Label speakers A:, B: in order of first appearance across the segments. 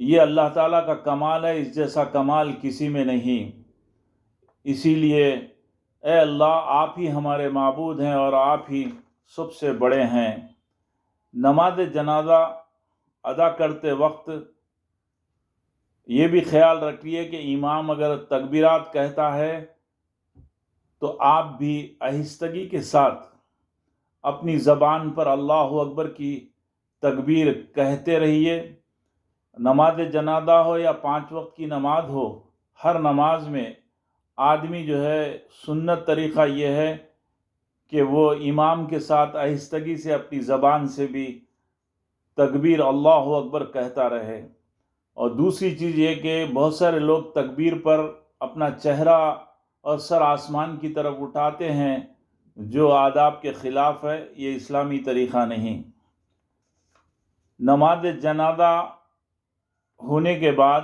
A: یہ اللہ تعالیٰ کا کمال ہے، اس جیسا کمال کسی میں نہیں۔ اسی لیے اے اللہ آپ ہی ہمارے معبود ہیں اور آپ ہی سب سے بڑے ہیں۔ نماز جنازہ ادا کرتے وقت یہ بھی خیال رکھیے کہ امام اگر تکبیرات کہتا ہے تو آپ بھی آہستگی کے ساتھ اپنی زبان پر اللہ اکبر کی تکبیر کہتے رہیے۔ نماز جنازہ ہو یا 5 وقت کی نماز ہو، ہر نماز میں آدمی جو ہے سنت طریقہ یہ ہے کہ وہ امام کے ساتھ آہستگی سے اپنی زبان سے بھی تکبیر اللہ اکبر کہتا رہے۔ اور دوسری چیز یہ کہ بہت سارے لوگ تکبیر پر اپنا چہرہ اور سر آسمان کی طرف اٹھاتے ہیں، جو آداب کے خلاف ہے، یہ اسلامی طریقہ نہیں۔ نماز جنازہ ہونے کے بعد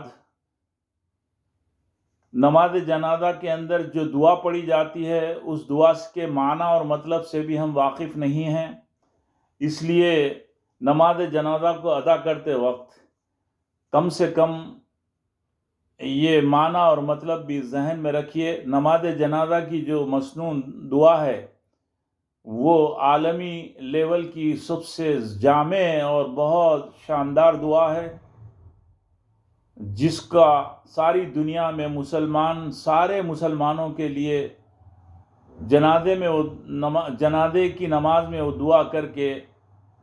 A: نماز جنازہ کے اندر جو دعا پڑھی جاتی ہے اس دعا کے معنی اور مطلب سے بھی ہم واقف نہیں ہیں، اس لیے نماز جنازہ کو ادا کرتے وقت کم سے کم یہ معنی اور مطلب بھی ذہن میں رکھیے۔ نماز جنازہ کی جو مسنون دعا ہے وہ عالمی لیول کی سب سے جامع اور بہت شاندار دعا ہے، جس کا ساری دنیا میں سارے مسلمانوں کے لیے جنازے کی نماز میں وہ دعا کر کے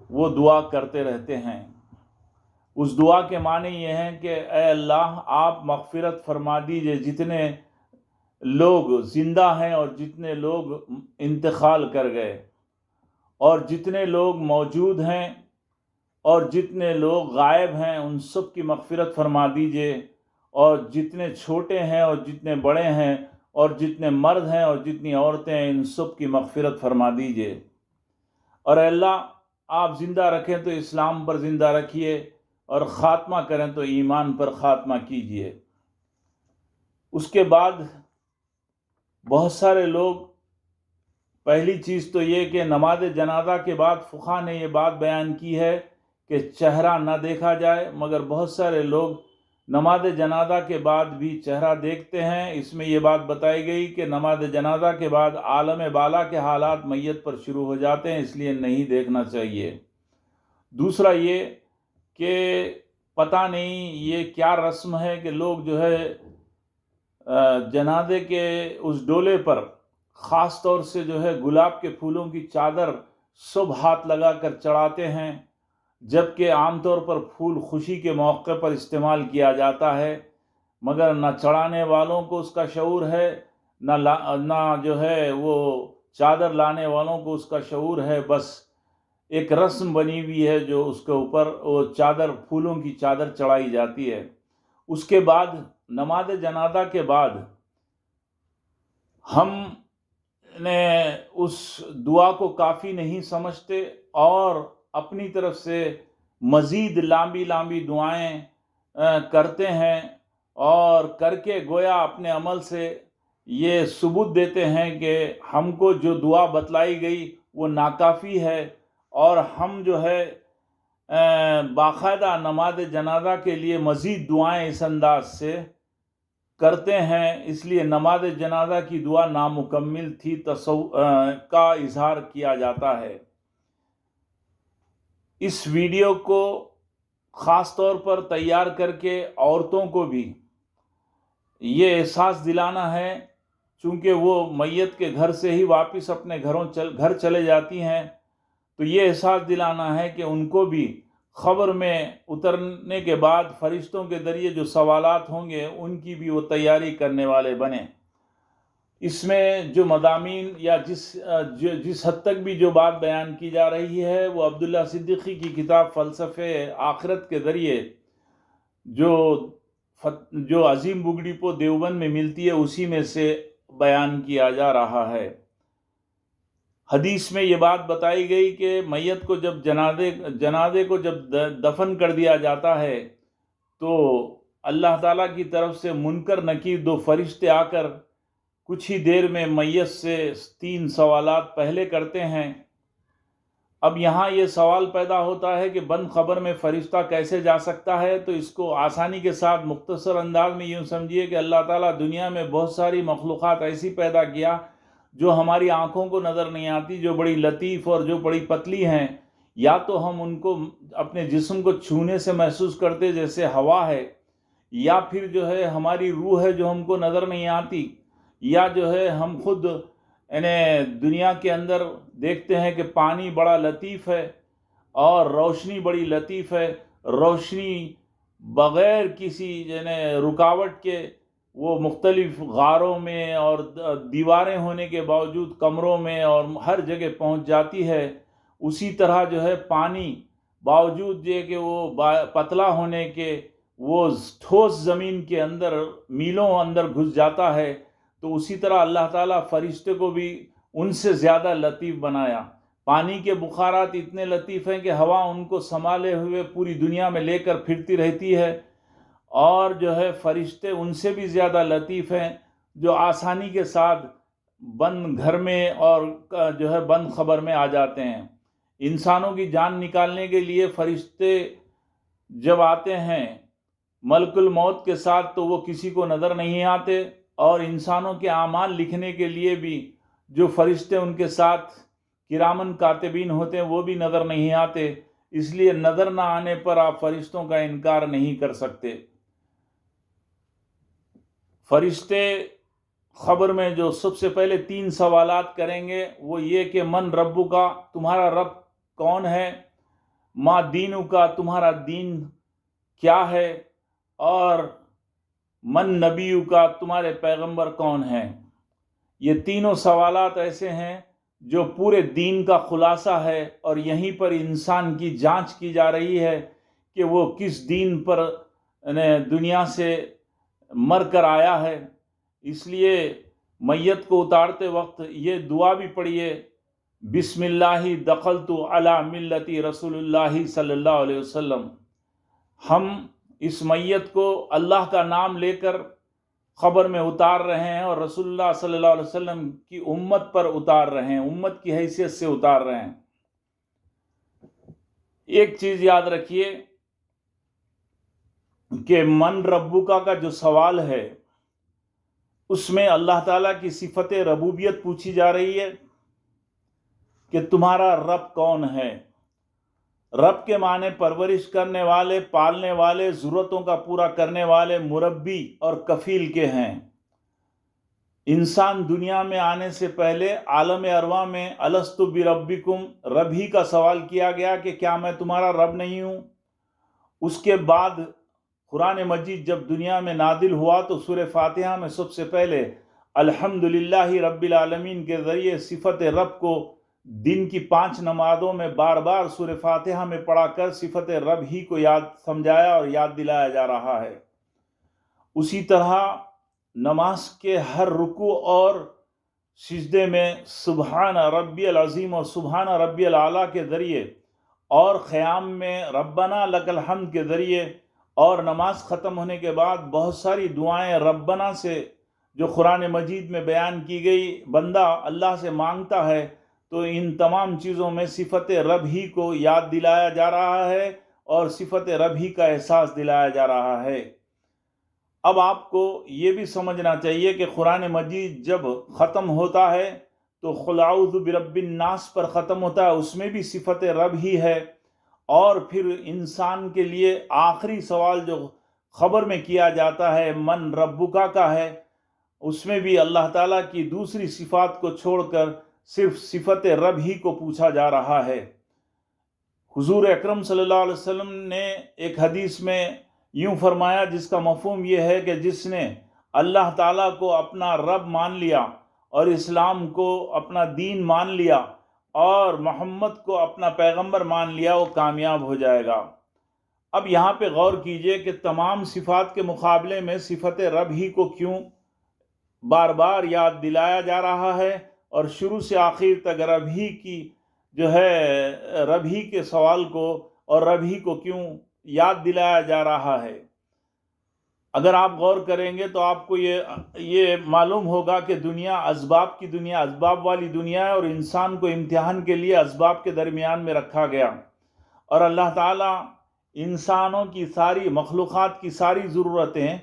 A: وہ دعا کرتے رہتے ہیں۔ اس دعا کے معنی یہ ہیں کہ اے اللہ آپ مغفرت فرما دیجئے جتنے لوگ زندہ ہیں اور جتنے لوگ انتقال کر گئے، اور جتنے لوگ موجود ہیں اور جتنے لوگ غائب ہیں ان سب کی مغفرت فرما دیجئے، اور جتنے چھوٹے ہیں اور جتنے بڑے ہیں اور جتنے مرد ہیں اور جتنی عورتیں ہیں ان سب کی مغفرت فرما دیجئے۔ اور اے اللہ آپ زندہ رکھیں تو اسلام پر زندہ رکھیے، اور خاتمہ کریں تو ایمان پر خاتمہ کیجئے۔ اس کے بعد بہت سارے لوگ، پہلی چیز تو یہ کہ نماز جنازہ کے بعد فقہا نے یہ بات بیان کی ہے کہ چہرہ نہ دیکھا جائے، مگر بہت سارے لوگ نماز جنازہ کے بعد بھی چہرہ دیکھتے ہیں۔ اس میں یہ بات بتائی گئی کہ نماز جنازہ کے بعد عالم بالا کے حالات میت پر شروع ہو جاتے ہیں، اس لیے نہیں دیکھنا چاہیے۔ دوسرا یہ کہ پتہ نہیں یہ کیا رسم ہے کہ لوگ جو ہے جنازے کے اس ڈولے پر خاص طور سے جو ہے گلاب کے پھولوں کی چادر سب ہاتھ لگا کر چڑھاتے ہیں، جبکہ عام طور پر پھول خوشی کے موقع پر استعمال کیا جاتا ہے، مگر نہ چڑھانے والوں کو اس کا شعور ہے، نہ جو ہے وہ چادر لانے والوں کو اس کا شعور ہے۔ بس ایک رسم بنی ہوئی ہے جو اس کے اوپر وہ چادر، پھولوں کی چادر چڑھائی جاتی ہے۔ اس کے بعد نماز جنازہ کے بعد ہم نے اس دعا کو کافی نہیں سمجھتے اور اپنی طرف سے مزید لمبی دعائیں کرتے ہیں، اور کر کے گویا اپنے عمل سے یہ ثبوت دیتے ہیں کہ ہم کو جو دعا بتلائی گئی وہ ناکافی ہے، اور ہم جو ہے باقاعدہ نماز جنازہ کے لیے مزید دعائیں اس انداز سے کرتے ہیں، اس لیے نماز جنازہ کی دعا نامکمل تھی کا اظہار کیا جاتا ہے۔ اس ویڈیو کو خاص طور پر تیار کر کے عورتوں کو بھی یہ احساس دلانا ہے، چونکہ وہ میت کے گھر سے ہی واپس اپنے گھر چلے جاتی ہیں، تو یہ احساس دلانا ہے کہ ان کو بھی خبر میں اترنے کے بعد فرشتوں کے ذریعے جو سوالات ہوں گے ان کی بھی وہ تیاری کرنے والے بنیں۔ اس میں جو مضامین یا جس حد تک بھی جو بات بیان کی جا رہی ہے وہ عبداللہ صدیقی کی کتاب فلسفہ آخرت کے ذریعے جو عظیم بگڑی پو دیوبند میں ملتی ہے اسی میں سے بیان کیا جا رہا ہے۔ حدیث میں یہ بات بتائی گئی کہ میت کو جب جنازے کو جب دفن کر دیا جاتا ہے تو اللہ تعالیٰ کی طرف سے منکر نکیر 2 فرشتے آ کر کچھ ہی دیر میں میت سے 3 سوالات پہلے کرتے ہیں، اب یہاں یہ سوال پیدا ہوتا ہے کہ بند قبر میں فرشتہ کیسے جا سکتا ہے؟ تو اس کو آسانی کے ساتھ مختصر انداز میں یوں سمجھیے کہ اللہ تعالیٰ دنیا میں بہت ساری مخلوقات ایسی پیدا کیا جو ہماری آنکھوں کو نظر نہیں آتی، جو بڑی لطیف اور جو بڑی پتلی ہیں، یا تو ہم ان کو اپنے جسم کو چھونے سے محسوس کرتے جیسے ہوا ہے، یا پھر جو ہے ہماری روح ہے جو ہم کو نظر نہیں آتی، یا جو ہے ہم خود یعنی دنیا کے اندر دیکھتے ہیں کہ پانی بڑا لطیف ہے اور روشنی بڑی لطیف ہے، روشنی بغیر کسی یعنی رکاوٹ کے وہ مختلف غاروں میں اور دیواریں ہونے کے باوجود کمروں میں اور ہر جگہ پہنچ جاتی ہے۔ اسی طرح جو ہے پانی باوجود یہ کہ وہ پتلا ہونے کے وہ ٹھوس زمین کے اندر میلوں اندر گھس جاتا ہے، تو اسی طرح اللہ تعالیٰ فرشتے کو بھی ان سے زیادہ لطیف بنایا۔ پانی کے بخارات اتنے لطیف ہیں کہ ہوا ان کو سنبھالے ہوئے پوری دنیا میں لے کر پھرتی رہتی ہے، اور جو ہے فرشتے ان سے بھی زیادہ لطیف ہیں جو آسانی کے ساتھ بند گھر میں اور جو ہے بند قبر میں آ جاتے ہیں۔ انسانوں کی جان نکالنے کے لیے فرشتے جب آتے ہیں ملک الموت کے ساتھ تو وہ کسی کو نظر نہیں آتے، اور انسانوں کے اعمال لکھنے کے لیے بھی جو فرشتے ان کے ساتھ کرامن کاتبین ہوتے ہیں وہ بھی نظر نہیں آتے، اس لیے نظر نہ آنے پر آپ فرشتوں کا انکار نہیں کر سکتے۔ فرشتے خبر میں جو سب سے پہلے 3 سوالات کریں گے وہ یہ کہ من ربو کا، تمہارا رب کون ہے، ما دینو کا، تمہارا دین کیا ہے، اور من نبیو کا، تمہارے پیغمبر کون ہیں۔ یہ تینوں سوالات ایسے ہیں جو پورے دین کا خلاصہ ہے، اور یہیں پر انسان کی جانچ کی جا رہی ہے کہ وہ کس دین پر دنیا سے مر کر آیا ہے۔ اس لیے میت کو اتارتے وقت یہ دعا بھی پڑھیے، بسم اللہ دخلت علی ملتی رسول اللہ صلی اللہ علیہ وسلم۔ ہم اس میت کو اللہ کا نام لے کر قبر میں اتار رہے ہیں اور رسول اللہ صلی اللہ علیہ وسلم کی امت پر اتار رہے ہیں، امت کی حیثیت سے اتار رہے ہیں۔ ایک چیز یاد رکھیے کہ من ربکا کا جو سوال ہے اس میں اللہ تعالیٰ کی صفت ربوبیت پوچھی جا رہی ہے کہ تمہارا رب کون ہے۔ رب کے معنی پرورش کرنے والے، پالنے والے، ضرورتوں کا پورا کرنے والے، مربی اور کفیل کے ہیں۔ انسان دنیا میں آنے سے پہلے عالم ارواح میں الستو بربکم، رب ہی کا سوال کیا گیا کہ کیا میں تمہارا رب نہیں ہوں۔ اس کے بعد قرآن مجید جب دنیا میں نازل ہوا تو سورہ فاتحہ میں سب سے پہلے الحمدللہ رب العالمین کے ذریعے صفت رب کو دن کی 5 نمازوں میں بار بار سورہ فاتحہ میں پڑھا کر صفت رب ہی کو یاد سمجھایا اور یاد دلایا جا رہا ہے۔ اسی طرح نماز کے ہر رکوع اور سجدے میں سبحان ربی العظیم اور سبحان ربی الاعلیٰ کے ذریعے، اور قیام میں ربنا لک الحمد کے ذریعے، اور نماز ختم ہونے کے بعد بہت ساری دعائیں ربنا سے جو قرآن مجید میں بیان کی گئی بندہ اللہ سے مانگتا ہے، تو ان تمام چیزوں میں صفت رب ہی کو یاد دلایا جا رہا ہے اور صفت رب ہی کا احساس دلایا جا رہا ہے۔ اب آپ کو یہ بھی سمجھنا چاہیے کہ قرآن مجید جب ختم ہوتا ہے تو قل اعوذ برب الناس پر ختم ہوتا ہے، اس میں بھی صفت رب ہی ہے، اور پھر انسان کے لیے آخری سوال جو خبر میں کیا جاتا ہے من ربکا کا ہے، اس میں بھی اللہ تعالیٰ کی دوسری صفات کو چھوڑ کر صرف صفت رب ہی کو پوچھا جا رہا ہے۔ حضور اکرم صلی اللہ علیہ وسلم نے ایک حدیث میں یوں فرمایا جس کا مفہوم یہ ہے کہ جس نے اللہ تعالیٰ کو اپنا رب مان لیا اور اسلام کو اپنا دین مان لیا اور محمد کو اپنا پیغمبر مان لیا وہ کامیاب ہو جائے گا۔ اب یہاں پہ غور کیجئے کہ تمام صفات کے مقابلے میں صفت رب ہی کو کیوں بار بار یاد دلایا جا رہا ہے، اور شروع سے آخر تک رب ہی کی جو ہے رب ہی کے سوال کو اور رب ہی کو کیوں یاد دلایا جا رہا ہے۔ اگر آپ غور کریں گے تو آپ کو یہ معلوم ہوگا کہ دنیا اسباب کی دنیا، اسباب والی دنیا ہے، اور انسان کو امتحان کے لیے اسباب کے درمیان میں رکھا گیا، اور اللہ تعالیٰ انسانوں کی ساری مخلوقات کی ساری ضرورتیں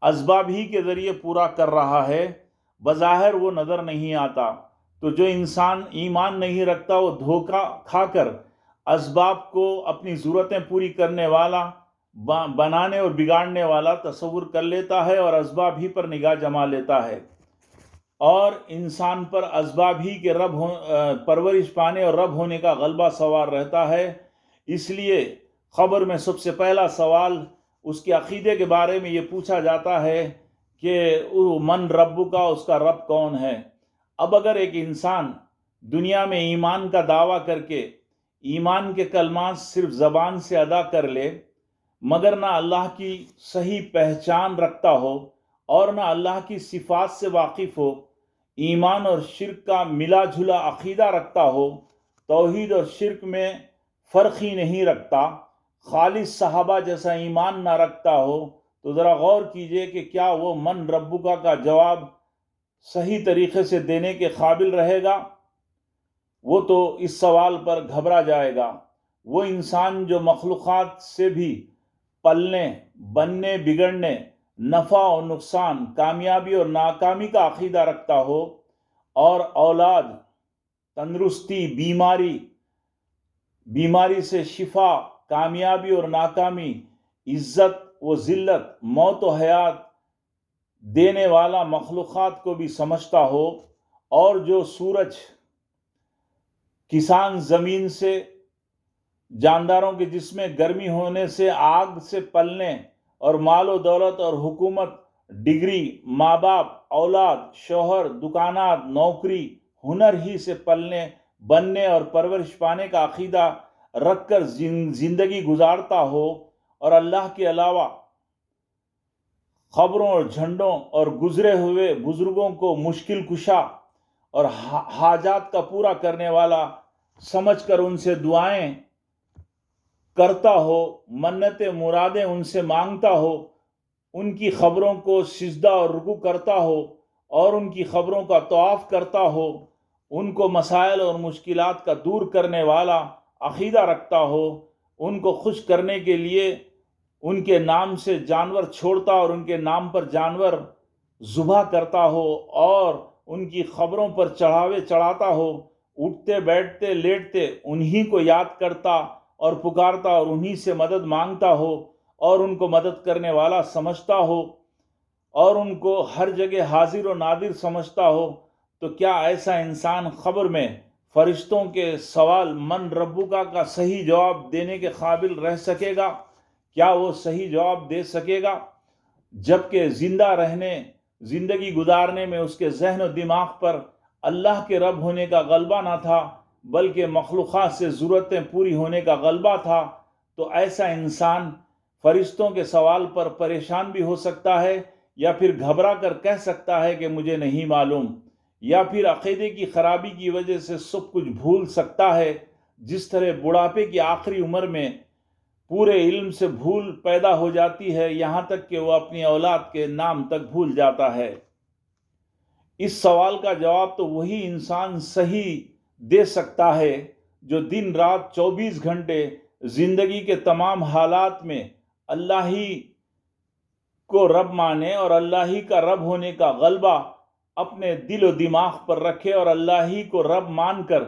A: اسباب ہی کے ذریعے پورا کر رہا ہے، بظاہر وہ نظر نہیں آتا۔ تو جو انسان ایمان نہیں رکھتا وہ دھوکہ کھا کر اسباب کو اپنی ضرورتیں پوری کرنے والا، بنانے اور بگاڑنے والا تصور کر لیتا ہے، اور اسباب ہی پر نگاہ جما لیتا ہے، اور انسان پر اسباب ہی کے پرورش پانے اور رب ہونے کا غلبہ سوار رہتا ہے۔ اس لیے خبر میں سب سے پہلا سوال اس کے عقیدے کے بارے میں یہ پوچھا جاتا ہے کہ من ربو کا، اس کا رب کون ہے۔ اب اگر ایک انسان دنیا میں ایمان کا دعویٰ کر کے ایمان کے کلمات صرف زبان سے ادا کر لے، مگر نہ اللہ کی صحیح پہچان رکھتا ہو اور نہ اللہ کی صفات سے واقف ہو، ایمان اور شرک کا ملا جھلا عقیدہ رکھتا ہو، توحید اور شرک میں فرق ہی نہیں رکھتا، خالص صحابہ جیسا ایمان نہ رکھتا ہو، تو ذرا غور کیجئے کہ کیا وہ من ربکا کا جواب صحیح طریقے سے دینے کے قابل رہے گا؟ وہ تو اس سوال پر گھبرا جائے گا۔ وہ انسان جو مخلوقات سے بھی پلنے، بننے، بگڑنے، نفع اور نقصان، کامیابی اور ناکامی کا عقیدہ رکھتا ہو، اور اولاد، تندرستی، بیماری سے شفا، کامیابی اور ناکامی، عزت و ذلت، موت و حیات دینے والا مخلوقات کو بھی سمجھتا ہو، اور جو سورج، کسان زمین سے، جانداروں کے جسم میں گرمی ہونے سے آگ سے پلنے، اور مال و دولت اور حکومت، ڈگری، ماں باپ، اولاد، شوہر، دکانات، نوکری، ہنر ہی سے پلنے، بننے اور پرورش پانے کا عقیدہ رکھ کر زندگی گزارتا ہو، اور اللہ کے علاوہ خبروں اور جھنڈوں اور گزرے ہوئے بزرگوں کو مشکل کشا اور حاجات کا پورا کرنے والا سمجھ کر ان سے دعائیں کرتا ہو، منتیں مرادیں ان سے مانگتا ہو، ان کی خبروں کو سجدہ اور رکوع کرتا ہو، اور ان کی خبروں کا طواف کرتا ہو، ان کو مسائل اور مشکلات کا دور کرنے والا عقیدہ رکھتا ہو، ان کو خوش کرنے کے لیے ان کے نام سے جانور چھوڑتا اور ان کے نام پر جانور ذبح کرتا ہو، اور ان کی خبروں پر چڑھاوے چڑھاتا ہو، اٹھتے بیٹھتے لیٹتے انہی کو یاد کرتا اور پکارتا اور انہی سے مدد مانگتا ہو، اور ان کو مدد کرنے والا سمجھتا ہو، اور ان کو ہر جگہ حاضر و نادر سمجھتا ہو، تو کیا ایسا انسان خبر میں فرشتوں کے سوال من ربکا کا صحیح جواب دینے کے قابل رہ سکے گا؟ کیا وہ صحیح جواب دے سکے گا؟ جبکہ زندہ رہنے، زندگی گزارنے میں اس کے ذہن و دماغ پر اللہ کے رب ہونے کا غلبہ نہ تھا، بلکہ مخلوقات سے ضرورتیں پوری ہونے کا غلبہ تھا، تو ایسا انسان فرشتوں کے سوال پر پریشان بھی ہو سکتا ہے، یا پھر گھبرا کر کہہ سکتا ہے کہ مجھے نہیں معلوم، یا پھر عقیدے کی خرابی کی وجہ سے سب کچھ بھول سکتا ہے، جس طرح بڑھاپے کی آخری عمر میں پورے علم سے بھول پیدا ہو جاتی ہے، یہاں تک کہ وہ اپنی اولاد کے نام تک بھول جاتا ہے۔ اس سوال کا جواب تو وہی انسان صحیح دے سکتا ہے جو دن رات 24 گھنٹے زندگی کے تمام حالات میں اللہ ہی کو رب مانے، اور اللہ ہی کا رب ہونے کا غلبہ اپنے دل و دماغ پر رکھے، اور اللہ ہی کو رب مان کر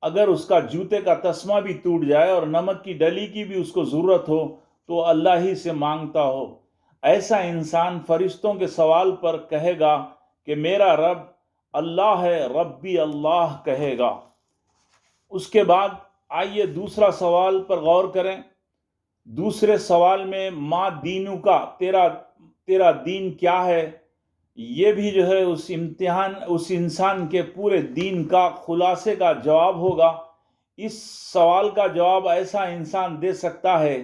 A: اگر اس کا جوتے کا تسمہ بھی ٹوٹ جائے اور نمک کی ڈلی کی بھی اس کو ضرورت ہو تو اللہ ہی سے مانگتا ہو۔ ایسا انسان فرشتوں کے سوال پر کہے گا کہ میرا رب اللہ ہے، ربی اللہ کہے گا۔ اس کے بعد آئیے دوسرا سوال پر غور کریں۔ دوسرے سوال میں ما دینو کا، تیرا دین کیا ہے؟ یہ بھی جو ہے اس انسان کے پورے دین کا خلاصے کا جواب ہوگا۔ اس سوال کا جواب ایسا انسان دے سکتا ہے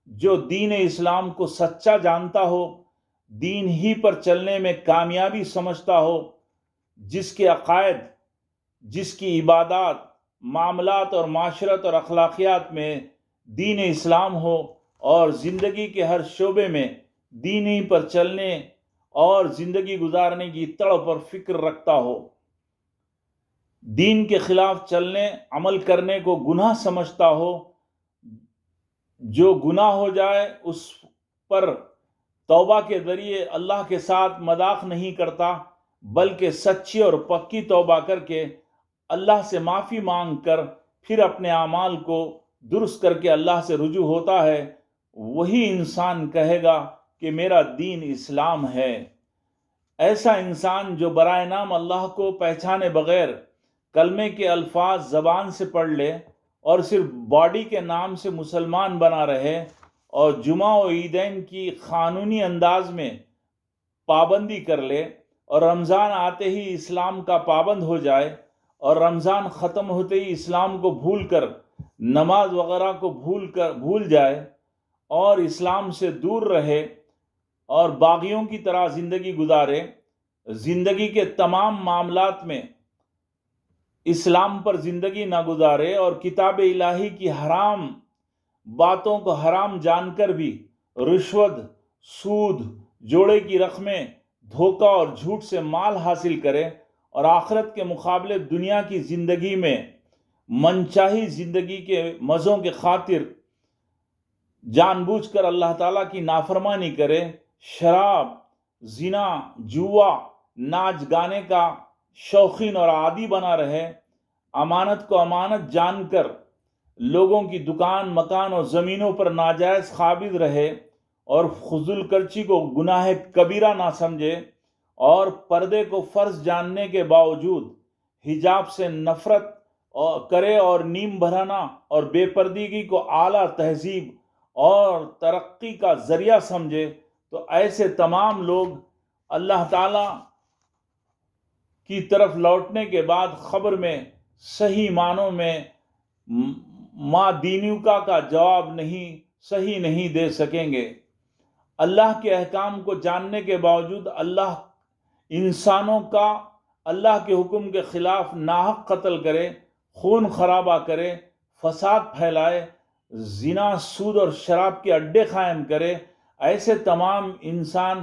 A: جو دین اسلام کو سچا جانتا ہو، دین ہی پر چلنے میں کامیابی سمجھتا ہو، جس کے عقائد، جس کی عبادات، معاملات اور معاشرت اور اخلاقیات میں دین اسلام ہو، اور زندگی کے ہر شعبے میں دینی پر چلنے اور زندگی گزارنے کی تڑپ اور فکر رکھتا ہو، دین کے خلاف چلنے عمل کرنے کو گناہ سمجھتا ہو، جو گناہ ہو جائے اس پر توبہ کے ذریعے اللہ کے ساتھ مذاق نہیں کرتا، بلکہ سچی اور پکی توبہ کر کے اللہ سے معافی مانگ کر پھر اپنے اعمال کو درست کر کے اللہ سے رجوع ہوتا ہے، وہی انسان کہے گا کہ میرا دین اسلام ہے۔ ایسا انسان جو برائے نام اللہ کو پہچانے بغیر کلمے کے الفاظ زبان سے پڑھ لے اور صرف باڈی کے نام سے مسلمان بنا رہے اور جمعہ و عیدین کی قانونی انداز میں پابندی کر لے اور رمضان آتے ہی اسلام کا پابند ہو جائے اور رمضان ختم ہوتے ہی اسلام کو بھول کر نماز وغیرہ کو بھول جائے اور اسلام سے دور رہے اور باغیوں کی طرح زندگی گزارے، زندگی کے تمام معاملات میں اسلام پر زندگی نہ گزارے اور کتاب الہی کی حرام باتوں کو حرام جان کر بھی رشوت، سود، جوڑے کی رقمیں، دھوکہ اور جھوٹ سے مال حاصل کرے اور آخرت کے مقابلے دنیا کی زندگی میں منچاہی زندگی کے مزوں کے خاطر جان بوجھ کر اللہ تعالیٰ کی نافرمانی کرے، شراب، زنا، جوا، ناچ گانے کا شوقین اور عادی بنا رہے، امانت کو امانت جان کر لوگوں کی دکان، مکان اور زمینوں پر ناجائز قابض رہے اور فضول خرچی کو گناہ کبیرہ نہ سمجھے اور پردے کو فرض جاننے کے باوجود حجاب سے نفرت کرے اور نیم بھرانا اور بے پردگی کو اعلیٰ تہذیب اور ترقی کا ذریعہ سمجھے، تو ایسے تمام لوگ اللہ تعالیٰ کی طرف لوٹنے کے بعد خبر میں صحیح معنوں میں ما دینیوکا کا جواب صحیح نہیں دے سکیں گے۔ اللہ کے احکام کو جاننے کے باوجود اللہ انسانوں کا اللہ کے حکم کے خلاف ناحق قتل کرے، خون خرابہ کرے، فساد پھیلائے، زنا، سود اور شراب کے اڈے قائم کرے، ایسے تمام انسان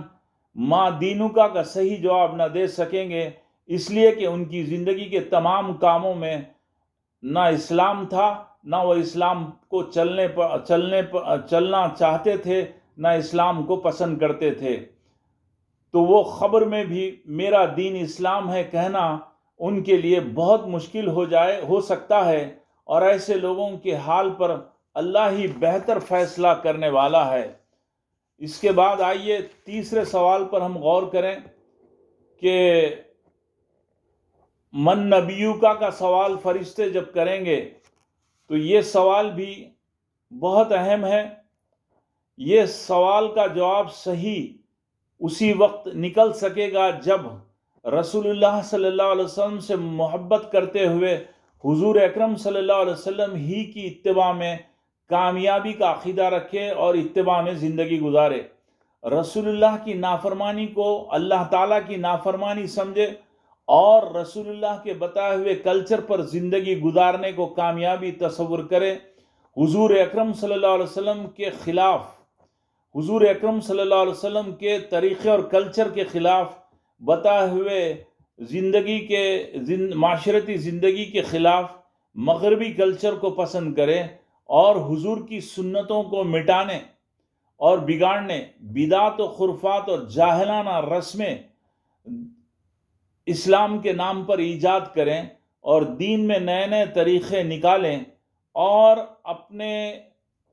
A: ما دینوکا کا صحیح جواب نہ دے سکیں گے، اس لیے کہ ان کی زندگی کے تمام کاموں میں نہ اسلام تھا، نہ وہ اسلام کو چلنا چاہتے تھے، نہ اسلام کو پسند کرتے تھے۔ تو وہ خبر میں بھی میرا دین اسلام ہے کہنا ان کے لیے بہت مشکل ہو سکتا ہے، اور ایسے لوگوں کے حال پر اللہ ہی بہتر فیصلہ کرنے والا ہے۔ اس کے بعد آئیے تیسرے سوال پر ہم غور کریں کہ من نبیوکا کا سوال فرشتے جب کریں گے تو یہ سوال بھی بہت اہم ہے۔ یہ سوال کا جواب صحیح اسی وقت نکل سکے گا جب رسول اللہ صلی اللہ علیہ وسلم سے محبت کرتے ہوئے حضور اکرم صلی اللہ علیہ وسلم ہی کی اتباع میں کامیابی کا عقیدہ رکھے اور اتباع میں زندگی گزارے، رسول اللہ کی نافرمانی کو اللہ تعالیٰ کی نافرمانی سمجھے اور رسول اللہ کے بتائے ہوئے کلچر پر زندگی گزارنے کو کامیابی تصور کرے، حضور اکرم صلی اللہ علیہ وسلم کے خلاف، حضور اکرم صلی اللہ علیہ وسلم کے طریقے اور کلچر کے خلاف، بتائے ہوئے معاشرتی زندگی کے خلاف مغربی کلچر کو پسند کرے اور حضور کی سنتوں کو مٹانے اور بگاڑنے، بدعت و خرافات اور جاہلانہ رسمیں اسلام کے نام پر ایجاد کریں اور دین میں نئے نئے طریقے نکالیں اور اپنے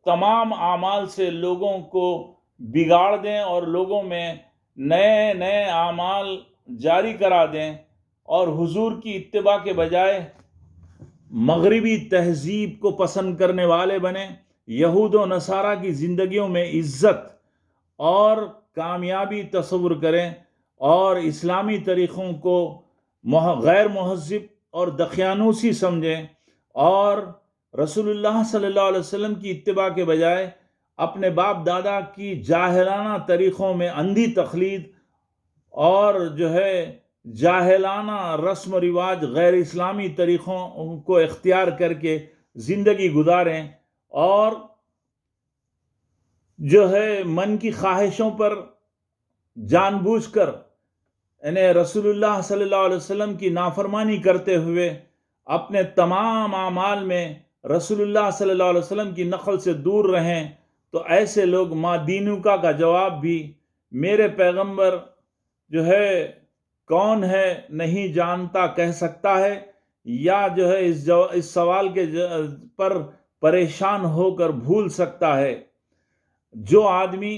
A: تمام اعمال سے لوگوں کو بگاڑ دیں اور لوگوں میں نئے نئے اعمال جاری کرا دیں اور حضور کی اتباع کے بجائے مغربی تہذیب کو پسند کرنے والے بنیں، یہود و نصارہ کی زندگیوں میں عزت اور کامیابی تصور کریں اور اسلامی طریقوں کو غیر مہذب اور دقیانوسی سمجھیں اور رسول اللہ صلی اللہ علیہ وسلم کی اتباع کے بجائے اپنے باپ دادا کی جاہلانہ طریقوں میں اندھی تقلید اور جاہلانہ رسم و رواج، غیر اسلامی طریقوں کو اختیار کر کے زندگی گزاریں اور جو ہے من کی خواہشوں پر جان بوجھ کر یعنی رسول اللہ صلی اللہ علیہ وسلم کی نافرمانی کرتے ہوئے اپنے تمام اعمال میں رسول اللہ صلی اللہ علیہ وسلم کی نقل سے دور رہیں، تو ایسے لوگ ما دینکا کا جواب بھی میرے پیغمبر جو ہے کون ہے نہیں جانتا کہہ سکتا ہے، یا جو ہے اس سوال کے پر پریشان ہو کر بھول سکتا ہے۔ جو آدمی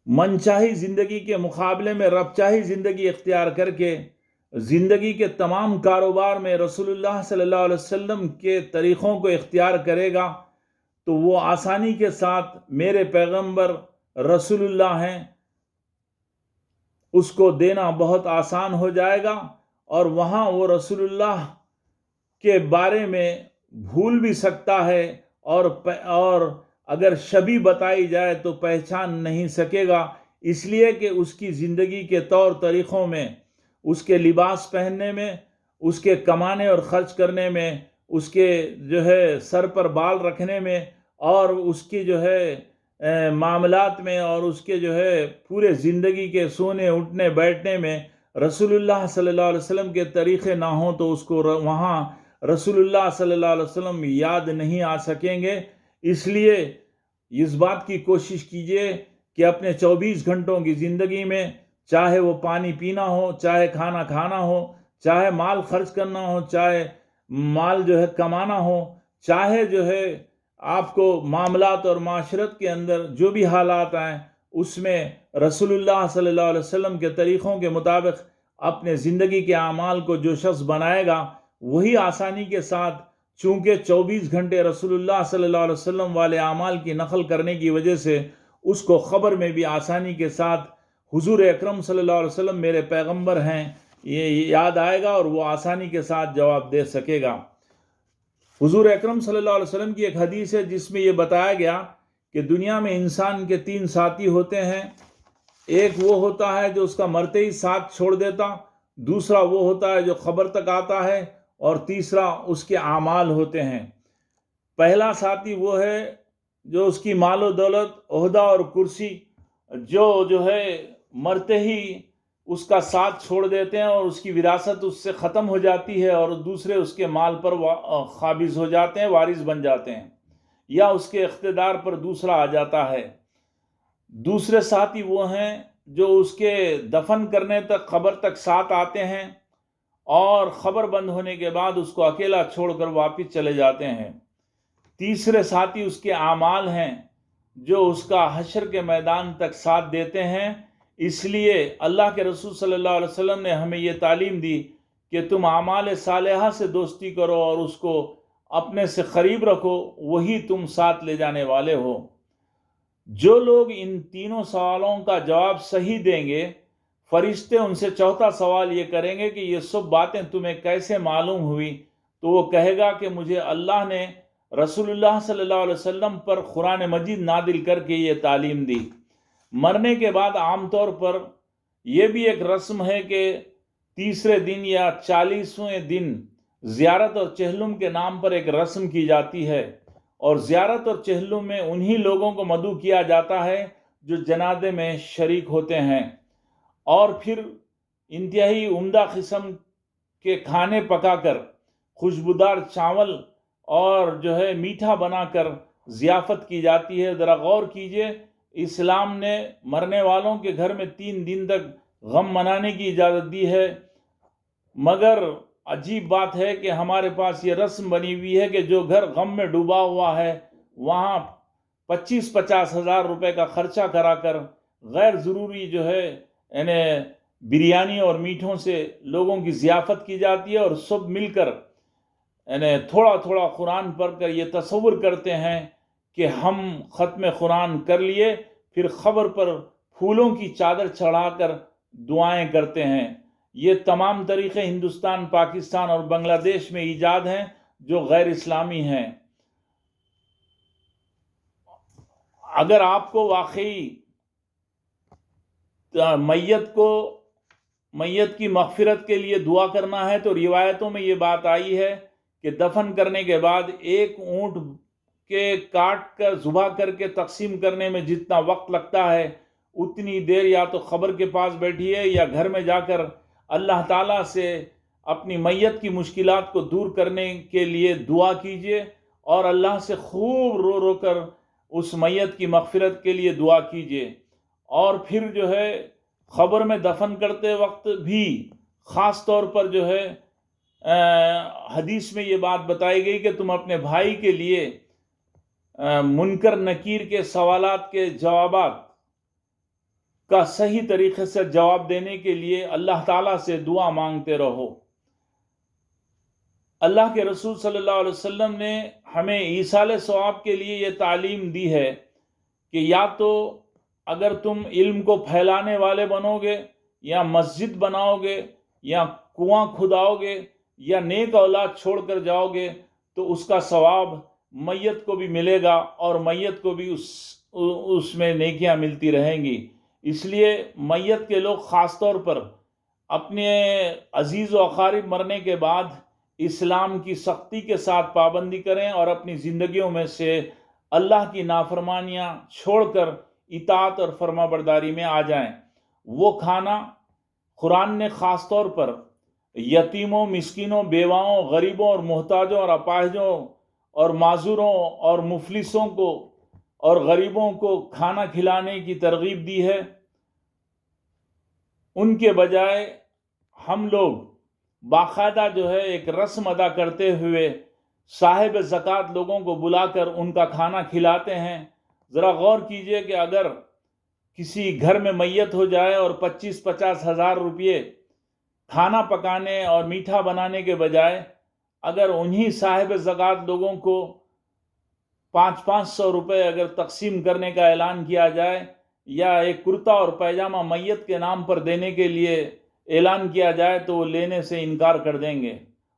A: منچاہی زندگی کے مقابلے میں رب چاہی زندگی اختیار کر کے زندگی کے تمام کاروبار میں رسول اللہ صلی اللہ علیہ وسلم کے طریقوں کو اختیار کرے گا تو وہ آسانی کے ساتھ میرے پیغمبر رسول اللہ ہیں اس کو دینا بہت آسان ہو جائے گا، اور وہاں وہ رسول اللہ کے بارے میں بھول بھی سکتا ہے، اور اگر شبیہ بتائی جائے تو پہچان نہیں سکے گا، اس لیے کہ اس کی زندگی کے طور طریقوں میں، اس کے لباس پہننے میں، اس کے کمانے اور خرچ کرنے میں، اس کے جو ہے سر پر بال رکھنے میں، اور اس کی جو ہے معاملات میں، اور اس کے جو ہے پورے زندگی کے سونے اٹھنے بیٹھنے میں رسول اللہ صلی اللہ علیہ وسلم کے طریقے نہ ہوں تو اس کو وہاں رسول اللہ صلی اللہ علیہ وسلم یاد نہیں آ سکیں گے۔ اس لیے اس بات کی کوشش کیجئے کہ اپنے 24 گھنٹوں کی زندگی میں، چاہے وہ پانی پینا ہو، چاہے کھانا کھانا ہو، چاہے مال خرچ کرنا ہو، چاہے مال جو ہے کمانا ہو، چاہے جو ہے آپ کو معاملات اور معاشرت کے اندر جو بھی حالات آئیں اس میں رسول اللہ صلی اللہ علیہ وسلم کے طریقوں کے مطابق اپنے زندگی کے اعمال کو جو شخص بنائے گا وہی آسانی کے ساتھ، چونکہ 24 گھنٹے رسول اللہ صلی اللہ علیہ وسلم والے اعمال کی نقل کرنے کی وجہ سے اس کو خبر میں بھی آسانی کے ساتھ حضور اکرم صلی اللہ علیہ وسلم میرے پیغمبر ہیں یہ یاد آئے گا، اور وہ آسانی کے ساتھ جواب دے سکے گا۔ حضور اکرم صلی اللہ علیہ وسلم کی ایک حدیث ہے جس میں یہ بتایا گیا کہ دنیا میں انسان کے 3 ساتھی ہوتے ہیں، ایک وہ ہوتا ہے جو اس کا مرتے ہی ساتھ چھوڑ دیتا، دوسرا وہ ہوتا ہے جو خبر تک آتا ہے، اور تیسرا اس کے اعمال ہوتے ہیں۔ پہلا ساتھی وہ ہے جو اس کی مال و دولت، عہدہ اور کرسی جو ہے مرتے ہی اس کا ساتھ چھوڑ دیتے ہیں، اور اس کی وراثت اس سے ختم ہو جاتی ہے، اور دوسرے اس کے مال پر قابض ہو جاتے ہیں، وارث بن جاتے ہیں، یا اس کے اقتدار پر دوسرا آ جاتا ہے۔ دوسرے ساتھی وہ ہیں جو اس کے دفن کرنے تک، قبر تک ساتھ آتے ہیں، اور خبر بند ہونے کے بعد اس کو اکیلا چھوڑ کر واپس چلے جاتے ہیں۔ تیسرے ساتھی اس کے اعمال ہیں جو اس کا حشر کے میدان تک ساتھ دیتے ہیں۔ اس لیے اللہ کے رسول صلی اللہ علیہ وسلم نے ہمیں یہ تعلیم دی کہ تم اعمال صالحہ سے دوستی کرو اور اس کو اپنے سے قریب رکھو، وہی تم ساتھ لے جانے والے ہو۔ جو لوگ ان تینوں سوالوں کا جواب صحیح دیں گے، فرشتے ان سے چوتھا سوال یہ کریں گے کہ یہ سب باتیں تمہیں کیسے معلوم ہوئی؟ تو وہ کہے گا کہ مجھے اللہ نے رسول اللہ صلی اللہ علیہ وسلم پر قرآن مجید نازل کر کے یہ تعلیم دی۔ مرنے کے بعد عام طور پر یہ بھی ایک رسم ہے کہ تیسرے دن یا 40ویں دن زیارت اور چہلم کے نام پر ایک رسم کی جاتی ہے، اور زیارت اور چہلم میں انہی لوگوں کو مدعو کیا جاتا ہے جو جنازے میں شریک ہوتے ہیں، اور پھر انتہائی عمدہ قسم کے کھانے پکا کر، خوشبودار چاول اور جو ہے میٹھا بنا کر ضیافت کی جاتی ہے۔ ذرا غور کیجئے، اسلام نے مرنے والوں کے گھر میں 3 دن تک غم منانے کی اجازت دی ہے، مگر عجیب بات ہے کہ ہمارے پاس یہ رسم بنی ہوئی ہے کہ جو گھر غم میں ڈوبا ہوا ہے وہاں 25-50 ہزار روپے کا خرچہ کرا کر غیر ضروری جو ہے یعنی بریانی اور میٹھوں سے لوگوں کی ضیافت کی جاتی ہے، اور سب مل کر یعنی تھوڑا تھوڑا قرآن پڑھ کر یہ تصور کرتے ہیں کہ ہم ختم قرآن کر لیے، پھر قبر پر پھولوں کی چادر چڑھا کر دعائیں کرتے ہیں۔ یہ تمام طریقے ہندوستان، پاکستان اور بنگلہ دیش میں ایجاد ہیں جو غیر اسلامی ہیں۔ اگر آپ کو واقعی میت کی مغفرت کے لیے دعا کرنا ہے تو روایتوں میں یہ بات آئی ہے کہ دفن کرنے کے بعد 1 اونٹ کہ کاٹ کر ذبح کر کے تقسیم کرنے میں جتنا وقت لگتا ہے اتنی دیر یا تو خبر کے پاس بیٹھیے یا گھر میں جا کر اللہ تعالیٰ سے اپنی میت کی مشکلات کو دور کرنے کے لیے دعا کیجیے اور اللہ سے خوب رو رو کر اس میت کی مغفرت کے لیے دعا کیجیے. اور پھر جو ہے خبر میں دفن کرتے وقت بھی خاص طور پر جو ہے حدیث میں یہ بات بتائی گئی کہ تم اپنے بھائی کے لیے منکر نکیر کے سوالات کے جوابات کا صحیح طریقے سے جواب دینے کے لیے اللہ تعالیٰ سے دعا مانگتے رہو. اللہ کے رسول صلی اللہ علیہ وسلم نے ہمیں ایصال ثواب کے لیے یہ تعلیم دی ہے کہ یا تو اگر تم علم کو پھیلانے والے بنو گے یا مسجد بناؤ گے یا کنواں کھداؤ گے یا نیک اولاد چھوڑ کر جاؤ گے تو اس کا ثواب میت کو بھی ملے گا اور میت کو بھی اس میں نیکیاں ملتی رہیں گی. اس لیے میت کے لوگ خاص طور پر اپنے عزیز و اقارب مرنے کے بعد اسلام کی سختی کے ساتھ پابندی کریں اور اپنی زندگیوں میں سے اللہ کی نافرمانیاں چھوڑ کر اطاعت اور فرما برداری میں آ جائیں. وہ کھانا قرآن نے خاص طور پر یتیموں، مسکینوں، بیواؤں، غریبوں اور محتاجوں اور اپاہجوں اور معذوروں اور مفلسوں کو اور غریبوں کو کھانا کھلانے کی ترغیب دی ہے. ان کے بجائے ہم لوگ باقاعدہ جو ہے ایک رسم ادا کرتے ہوئے صاحب زکوٰۃ لوگوں کو بلا کر ان کا کھانا کھلاتے ہیں. ذرا غور کیجئے کہ اگر کسی گھر میں میت ہو جائے اور 25-50 ہزار روپئے کھانا پکانے اور میٹھا بنانے کے بجائے اگر انہی صاحب زکوٰۃ لوگوں کو 500 روپے اگر تقسیم کرنے کا اعلان کیا جائے یا ایک کرتا اور پیجامہ میت کے نام پر دینے کے لیے اعلان کیا جائے تو وہ لینے سے انکار کر دیں گے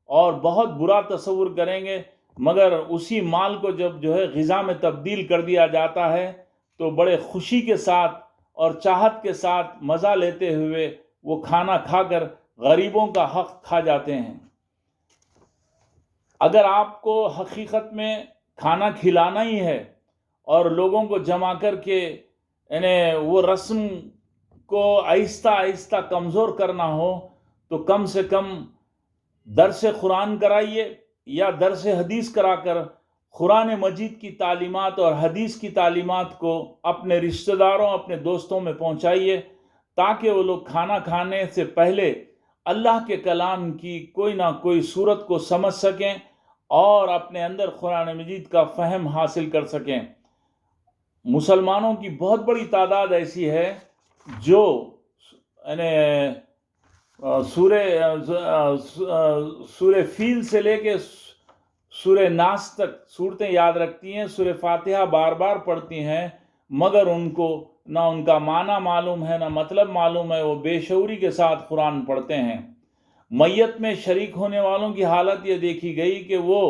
A: اور بہت برا تصور کریں گے. مگر اسی مال کو جب جو ہے غذا میں تبدیل کر دیا جاتا ہے تو بڑے خوشی کے ساتھ اور چاہت کے ساتھ مزہ لیتے ہوئے وہ کھانا کھا کر غریبوں کا حق کھا جاتے ہیں. اگر آپ کو حقیقت میں کھانا کھلانا ہی ہے اور لوگوں کو جمع کر کے یعنی وہ رسم کو آہستہ آہستہ کمزور کرنا ہو تو کم سے کم درس قرآن کرائیے یا درس حدیث کرا کر قرآن مجید کی تعلیمات اور حدیث کی تعلیمات کو اپنے رشتہ داروں، اپنے دوستوں میں پہنچائیے تاکہ وہ لوگ کھانا کھانے سے پہلے اللہ کے کلام کی کوئی نہ کوئی صورت کو سمجھ سکیں اور اپنے اندر قرآن مجید کا فہم حاصل کر سکیں. مسلمانوں کی بہت بڑی تعداد ایسی ہے جو سورہ فیل سے لے کے سورہ ناس تک صورتیں یاد رکھتی ہیں، سورہ فاتحہ بار بار پڑھتی ہیں، مگر ان کو نہ ان کا معنی معلوم ہے نہ مطلب معلوم ہے. وہ بے شعوری کے ساتھ قرآن پڑھتے ہیں. میت میں شریک ہونے والوں کی حالت یہ دیکھی گئی کہ وہ